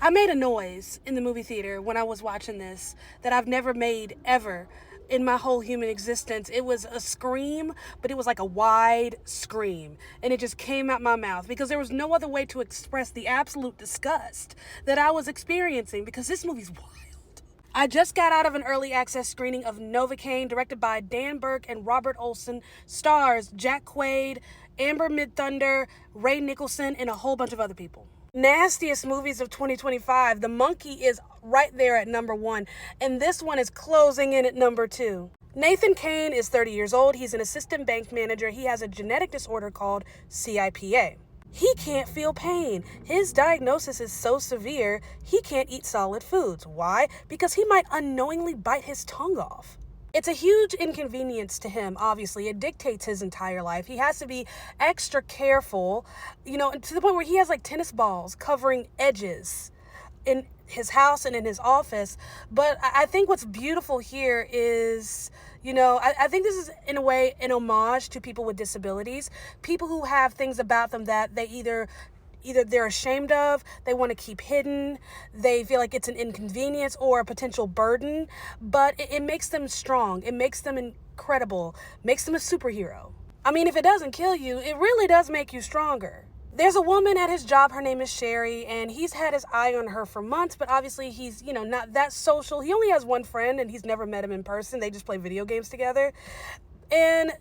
I made a noise in the movie theater when I was watching this that I've never made ever in my whole human existence. It was a scream, but it was like a wide scream. And it just came out my mouth because there was no other way to express the absolute disgust that I was experiencing because this movie's wild. I just got out of an early access screening of Novocaine, directed by Dan Burke and Robert Olson, stars Jack Quaid, Amber Midthunder, Ray Nicholson, and a whole bunch of other people. Nastiest movies of 2025. The Monkey is right there at number 1, and this one is closing in at number 2. Nathan Kane is 30 years old. He's an assistant bank manager. He has a genetic disorder called CIPA. He can't feel pain. His diagnosis is so severe, he can't eat solid foods. Why? Because he might unknowingly bite his tongue off. It's a huge inconvenience to him, obviously. It dictates his entire life. He has to be extra careful, to the point where he has like tennis balls covering edges in his house and in his office. But I think what's beautiful here is, I think this is in a way an homage to people with disabilities, people who have things about them that they either they're ashamed of, they want to keep hidden, they feel like it's an inconvenience or a potential burden, but it makes them strong, it makes them incredible, makes them a superhero. I mean, if it doesn't kill you, it really does make you stronger. There's a woman at his job, her name is Sherry, and he's had his eye on her for months, but obviously he's, not that social. He only has one friend, and he's never met him in person. They just play video games together. And,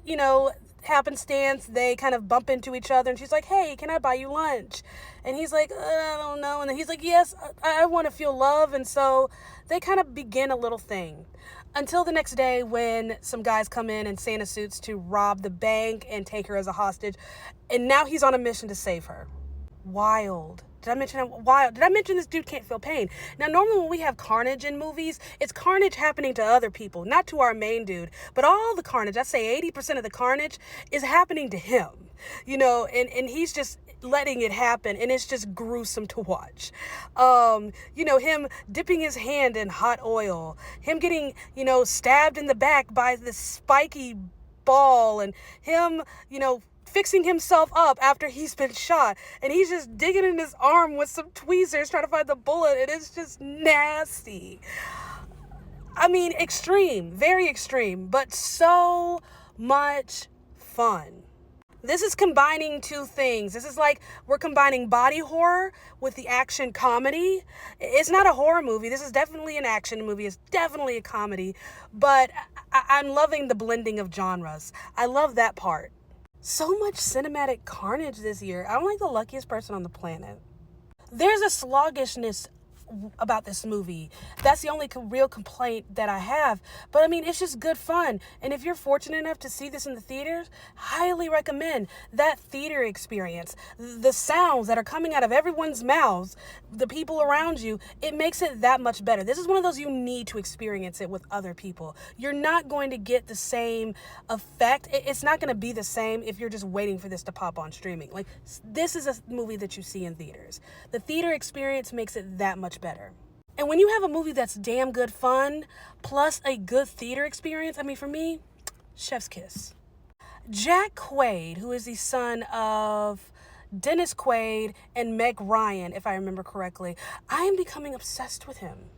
happenstance, they kind of bump into each other, and she's like, hey, can I buy you lunch? And he's like, I don't know. And then he's like, yes, I want to feel love. And so they kind of begin a little thing until the next day when some guys come in Santa suits to rob the bank and take her as a hostage. And now he's on a mission to save her. Wild. Did I mention wild? Did I mention this dude can't feel pain? Now, normally when we have carnage in movies, it's carnage happening to other people, not to our main dude. But all the carnage, I say 80% of the carnage is happening to him, and he's just letting it happen, and it's just gruesome to watch. Him dipping his hand in hot oil, him getting, stabbed in the back by this spiky ball, and him, fixing himself up after he's been shot, and he's just digging in his arm with some tweezers trying to find the bullet, and it's just nasty. I mean, extreme, very extreme, but so much fun. This is combining two things. This is like we're combining body horror with the action comedy. It's not a horror movie. This is definitely an action movie. It's definitely a comedy, but I'm loving the blending of genres. I love that part. So much cinematic carnage this year. I'm like the luckiest person on the planet. There's a sluggishness about this movie. That's the only real complaint that I have. But I mean, it's just good fun. And if you're fortunate enough to see this in the theaters, highly recommend that theater experience. The sounds that are coming out of everyone's mouths, the people around you, it makes it that much better. This is one of those you need to experience it with other people. You're not going to get the same effect. It's not going to be the same if you're just waiting for this to pop on streaming. Like, this is a movie that you see in theaters. The theater experience makes it that much better. And when you have a movie that's damn good fun plus a good theater experience, I mean, for me, chef's kiss. Jack Quaid, who is the son of Dennis Quaid and Meg Ryan, if I remember correctly, I am becoming obsessed with him.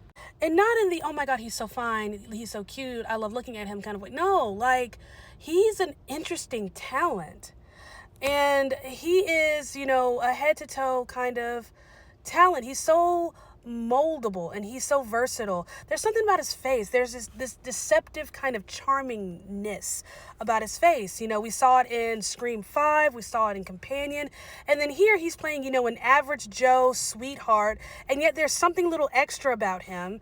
And not in the, oh my God, he's so fine, he's so cute, I love looking at him kind of way. No, like, he's an interesting talent. And he is, a head to toe kind of talent. He's so moldable and he's so versatile. There's something about his face. There's this deceptive kind of charmingness about his face. We saw it in Scream 5, we saw it in Companion, and then here he's playing, an average Joe sweetheart, and yet there's something little extra about him,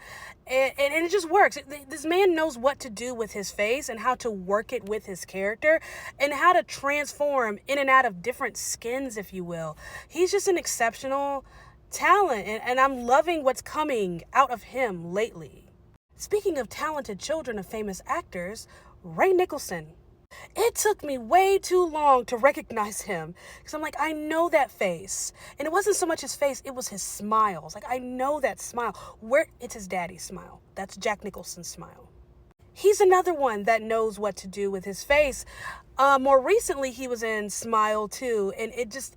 and it just works. This man knows what to do with his face and how to work it with his character and how to transform in and out of different skins, if you will. He's just an exceptional talent, and I'm loving what's coming out of him lately. Speaking of talented children of famous actors, Ray Nicholson. It took me way too long to recognize him because I'm like, I know that face. And it wasn't so much his face, it was his smiles. Like, I know that smile. It's his daddy's smile. That's Jack Nicholson's smile. He's another one that knows what to do with his face. More recently, he was in Smile 2, and it just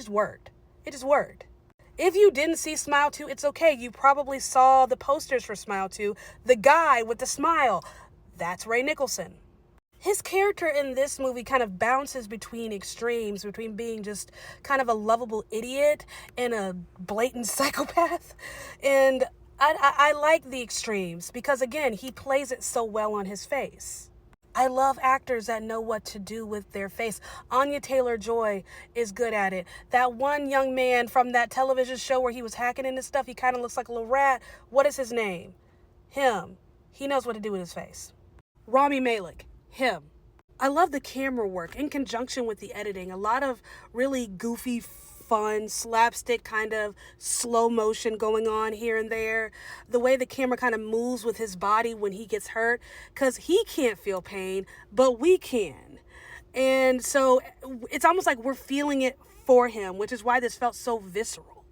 worked. It just worked. If you didn't see Smile 2, it's okay. You probably saw the posters for Smile 2. The guy with the smile, that's Ray Nicholson. His character in this movie kind of bounces between extremes, between being just kind of a lovable idiot and a blatant psychopath. And I like the extremes because, again, he plays it so well on his face. I love actors that know what to do with their face. Anya Taylor-Joy is good at it. That one young man from that television show where he was hacking into stuff, he kind of looks like a little rat. What is his name? Him. He knows what to do with his face. Rami Malek. Him. I love the camera work in conjunction with the editing. A lot of really goofy, fun, slapstick kind of slow motion going on here and there. The way the camera kind of moves with his body when he gets hurt, because he can't feel pain, but we can. And so it's almost like we're feeling it for him, which is why this felt so visceral.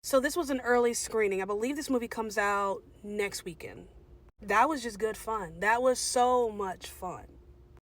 So this was an early screening. I believe this movie comes out next weekend. That was just good fun. That was so much fun.